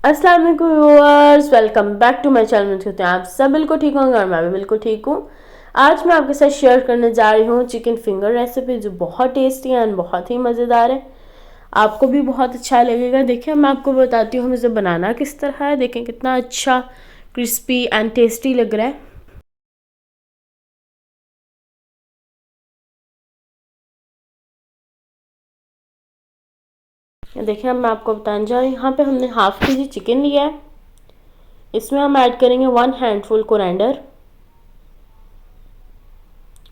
अस्सलाम वालेकुम viewers, welcome back to my channel. होते हैं आप सब बिल्कुल ठीक होंगे और मैं भी बिल्कुल ठीक हूँ। आज मैं आपके साथ शेयर करने जा रही हूँ चिकन फिंगर रेसिपी, जो बहुत टेस्टी है एंड बहुत ही मज़ेदार है। आपको भी बहुत अच्छा लगेगा। देखिए मैं आपको बताती हूँ इसे बनाना किस तरह है। देखें कितना अच्छा क्रिस्पी एंड टेस्टी लग रहा है। देखिए अब मैं आपको बताने जा रही हूँ। यहाँ पे हमने हाफ के जी चिकन लिया है। इसमें हम ऐड करेंगे 1 हैंडफुल कोरिएंडर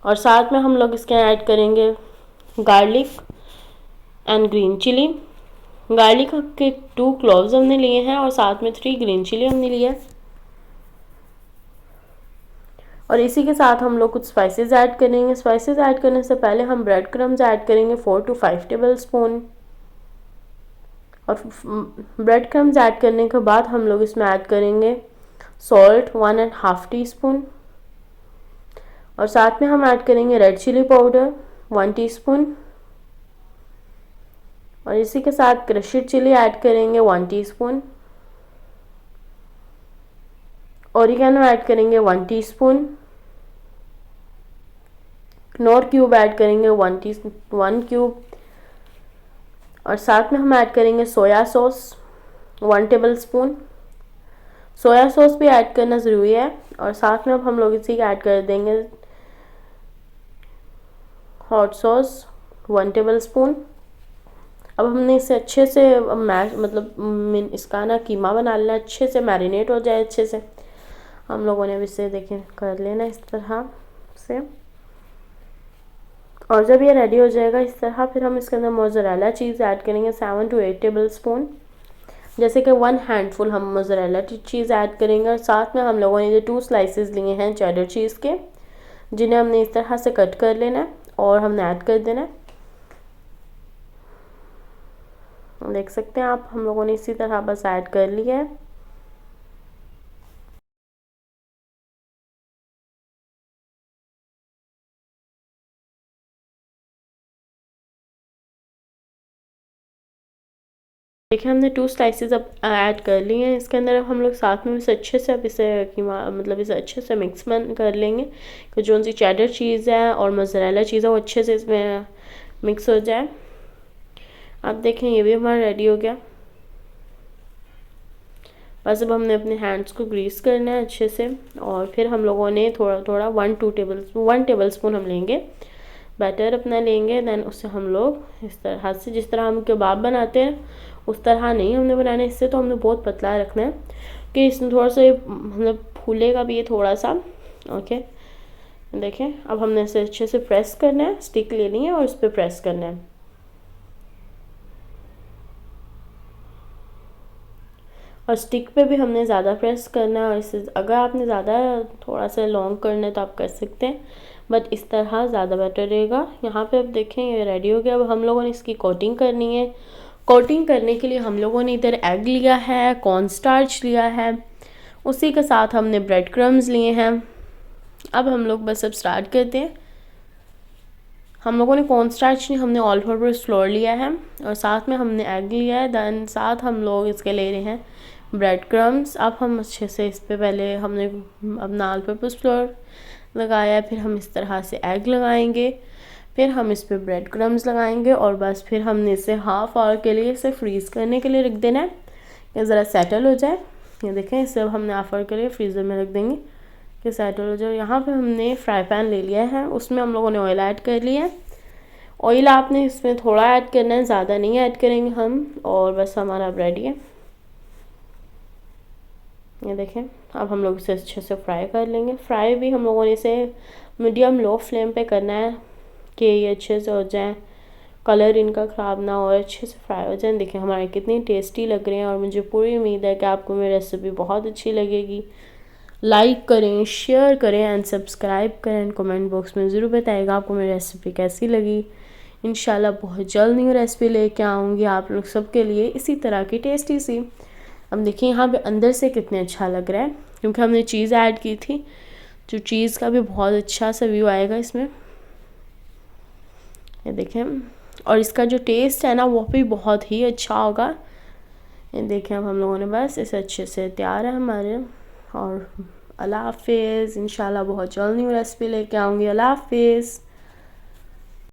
और साथ में हम लोग इसके ऐड करेंगे garlic and green chili. Garlic के 2 क्लोव्स हमने लिए हैं और साथ में 3 ग्रीन चिली हमने लिए। और इसी के साथ हम लोग कुछ स्पाइसेस ऐड करेंगे। स्पाइसेस ऐड करने से पहले हम ब्रेड क्रम्स ऐड करेंगे 4 to 5 टेबल स्पून। और ब्रेड क्रम्स ऐड करने के बाद हम लोग इसमें ऐड करेंगे सॉल्ट 1.5 टीस्पून और साथ में हम ऐड करेंगे रेड चिली पाउडर 1 टीस्पून और इसी के साथ क्रश्ड चिली ऐड करेंगे 1 टीस्पून। ओरिगेनो ऐड करेंगे 1 टीस्पून। कनौर क्यूब ऐड करेंगे 1 क्यूब और साथ में हम ऐड करेंगे soya sauce 1 table spoon. Soya sauce भी ऐड करना ज़रूरी है। और साथ में अब हम लोग इसी का ऐड कर देंगे हॉट सॉस 1 टेबल स्पून। अब हमने इसे अच्छे से इसका ना कीमा बना लेना, अच्छे से मैरिनेट हो जाए अच्छे से। हम लोगों ने भी इसे देखें कर लेना इस तरह से। और जब ये रेडी हो जाएगा इस तरह, फिर हम इसके अंदर मोज़रेला चीज़ ऐड करेंगे 7 to 8 टेबल स्पून। जैसे कि 1 हैंडफुल हम मोज़रेला चीज़ ऐड करेंगे और साथ में हम लोगों ने जो 2 स्लाइसेस लिए हैं चेडर चीज़ के, जिन्हें हमने इस तरह से कट कर लेना है और हमने ऐड कर देना है। देख सकते हैं आप, हम लोगों ने इसी तरह बस ऐड कर लिया है। देखिए हमने 2 स्लाइसेस अब ऐड कर लिए हैं इसके अंदर। अब हम लोग साथ में इसे अच्छे से अब इसे इसे अच्छे से मिक्स कर लेंगे कि जो सी चेडर चीज़ है और मोज़रेला चीज़ है वो अच्छे से इसमें मिक्स हो जाए। अब देखें ये भी हमारा रेडी हो गया। बस अब हमने अपने हैंड्स को ग्रीस करना है अच्छे से और फिर हम लोगों ने थोड़ा थोड़ा 1 टेबल स्पून हम लेंगे बैटर अपना लेंगे। देन उससे हम लोग इस तरह से, जिस तरह हम कबाब बनाते हैं उस तरह नहीं हमने बनाना है। इससे तो हमने बहुत पतला रखना है कि इसमें थोड़ा सा फूलेगा भी ये थोड़ा सा। ओके देखें अब हमने इसे अच्छे से प्रेस करना है, स्टिक लेनी है और उस पर प्रेस करना है। और स्टिक पे भी हमने ज़्यादा प्रेस करना है। और इसे अगर आपने ज़्यादा थोड़ा सा लॉन्ग करना है तो आप कर सकते हैं, बट इस तरह ज़्यादा बेटर रहेगा। यहाँ पे अब देखें ये रेडी हो गया। अब हम लोगों ने इसकी कोटिंग करनी है। कोटिंग करने के लिए हम लोगों ने इधर एग लिया है, कॉर्न स्टार्च लिया है, उसी के साथ हमने ब्रेड क्रम्स लिए हैं। अब हम लोग बस अब स्टार्ट करते हैं। हम लोगों ने कॉर्न स्टार्च नहीं, हमने ऑल पर्पस फ्लोर लिया है और साथ में हमने एग लिया है। देन साथ हम लोग इसके ले रहे हैं ब्रेड क्रम्स। अब हम अच्छे से इस पर पहले हमने अपना ऑल पर्पस फ्लोर लगाया है, फिर हम इस तरह से एग लगाएंगे, फिर हम इस पर ब्रेड क्रम्स लगाएंगे और बस फिर हमने इसे हाफ आवर के लिए इसे फ्रीज़ करने के लिए रख देना है कि ज़रा सेटल हो जाए। ये देखें इसे अब हमने हाफ आवर के लिए फ्रीज़र में रख देंगे कि सेटल हो जाए। यहाँ पे हमने फ्राई पैन ले लिया है, उसमें हम लोगों ने ऑयल ऐड कर लिया है। ऑयल आपने इसमें थोड़ा ऐड करना है, ज़्यादा नहीं ऐड करेंगे हम। और बस हमारा रेडी है। ये देखें अब हम लोग इसे अच्छे से फ्राई कर लेंगे। फ्राई भी हम लोगों ने इसे मीडियम लो फ्लेम पे करना है कि ये अच्छे से हो जाए, कलर इनका ख़राब ना हो और अच्छे से फ्राई हो जाए। देखिए हमारे कितनी टेस्टी लग रहे हैं और मुझे पूरी उम्मीद है कि आपको मेरी रेसिपी बहुत अच्छी लगेगी। लाइक करें, शेयर करें एंड सब्सक्राइब करें एंड कमेंट बॉक्स में ज़रूर बताइएगा आपको मेरी रेसिपी कैसी लगी। इंशाल्लाह बहुत जल्द न्यू रेसिपी लेके आऊँगी आप लोग सबके लिए इसी तरह की टेस्टी सी। अब देखिए यहाँ पे अंदर से कितने अच्छा लग रहा है क्योंकि हमने चीज़ ऐड की थी, जो चीज़ का भी बहुत अच्छा सा व्यू आएगा इसमें। ये देखें और इसका जो टेस्ट है ना वो भी बहुत ही अच्छा होगा। ये देखें अब हम लोगों ने बस इसे अच्छे से तैयार है हमारे। और अल्लाह हाफिज़, इंशाल्लाह बहुत जल्द न्यू रेसिपी लेके आऊँगी। अल्लाह हाफिज़।